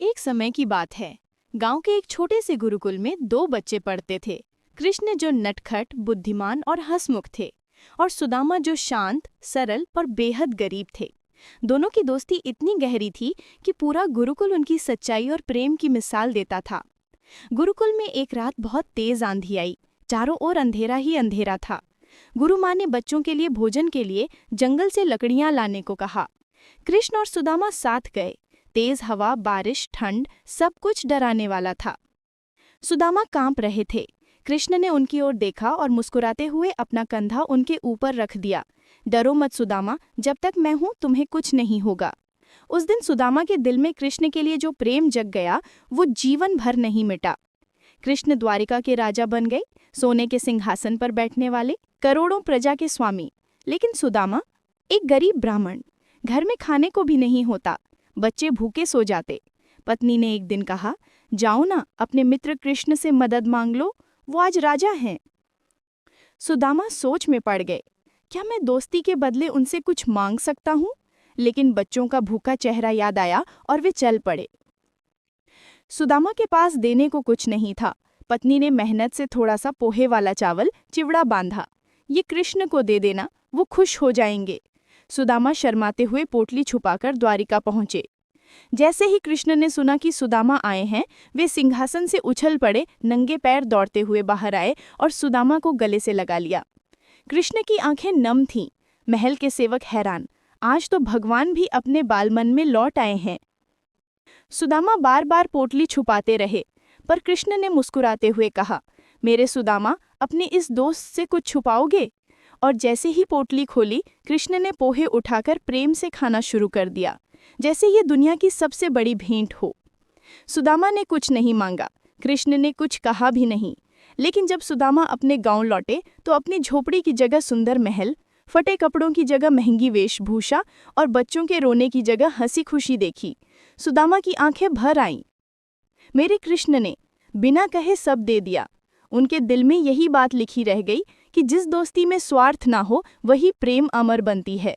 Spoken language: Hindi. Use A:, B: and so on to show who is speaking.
A: एक समय की बात है। गांव के एक छोटे से गुरुकुल में दो बच्चे पढ़ते थे। कृष्ण जो नटखट, बुद्धिमान और हंसमुख थे, और सुदामा जो शांत, सरल और बेहद गरीब थे। दोनों की दोस्ती इतनी गहरी थी कि पूरा गुरुकुल उनकी सच्चाई और प्रेम की मिसाल देता था। गुरुकुल में एक रात बहुत तेज आंधी आई। चारों ओर अंधेरा ही अंधेरा था। गुरु माँ ने बच्चों के लिए भोजन के लिए जंगल से लकड़ियां लाने को कहा। कृष्ण और सुदामा साथ गए। तेज हवा, बारिश, ठंड, सब कुछ डराने वाला था। सुदामा कांप रहे थे। कृष्ण ने उनकी ओर देखा और मुस्कुराते हुए अपना कंधा उनके ऊपर रख दिया। डरो मत सुदामा, जब तक मैं हूं तुम्हें कुछ नहीं होगा। उस दिन सुदामा के दिल में कृष्ण के लिए जो प्रेम जग गया, वो जीवन भर नहीं मिटा। कृष्ण द्वारिका के राजा बन गए, सोने के सिंहासन पर बैठने वाले, करोड़ों प्रजा के स्वामी। लेकिन सुदामा एक गरीब ब्राह्मण, घर में खाने को भी नहीं होता, बच्चे भूखे सो जाते। पत्नी ने एक दिन कहा, जाओ ना, अपने मित्र कृष्ण से मदद मांग लो, वो आज राजा हैं। सुदामा सोच में पड़ गए, क्या मैं दोस्ती के बदले उनसे कुछ मांग सकता हूँ? लेकिन बच्चों का भूखा चेहरा याद आया और वे चल पड़े। सुदामा के पास देने को कुछ नहीं था। पत्नी ने मेहनत से थोड़ा सा पोहे वाला चावल चिवड़ा बांधा। ये कृष्ण को दे देना, वो खुश हो जाएंगे। सुदामा शर्माते हुए पोटली छुपाकर द्वारिका पहुंचे। जैसे ही कृष्ण ने सुना कि सुदामा आए हैं, वे सिंहासन से उछल पड़े, नंगे पैर दौड़ते हुए बाहर आए और सुदामा को गले से लगा लिया। कृष्ण की आंखें नम थीं। महल के सेवक हैरान, आज तो भगवान भी अपने बालमन में लौट आए हैं। सुदामा बार बार पोटली छुपाते रहे, पर कृष्ण ने मुस्कुराते हुए कहा, मेरे सुदामा, अपने इस दोस्त से कुछ छुपाओगे? और जैसे ही पोटली खोली, कृष्ण ने पोहे उठाकर प्रेम से खाना शुरू कर दिया, जैसे ये दुनिया की सबसे बड़ी भेंट हो। सुदामा ने कुछ नहीं मांगा, कृष्ण ने कुछ कहा भी नहीं। लेकिन जब सुदामा अपने गांव लौटे तो अपनी झोपड़ी की जगह सुंदर महल, फटे कपड़ों की जगह महंगी वेशभूषा और बच्चों के रोने की जगह हंसी खुशी देखी। सुदामा की आंखें भर आईं। मेरे कृष्ण ने बिना कहे सब दे दिया। उनके दिल में यही बात लिखी रह गई कि जिस दोस्ती में स्वार्थ ना हो, वही प्रेम अमर बनती है।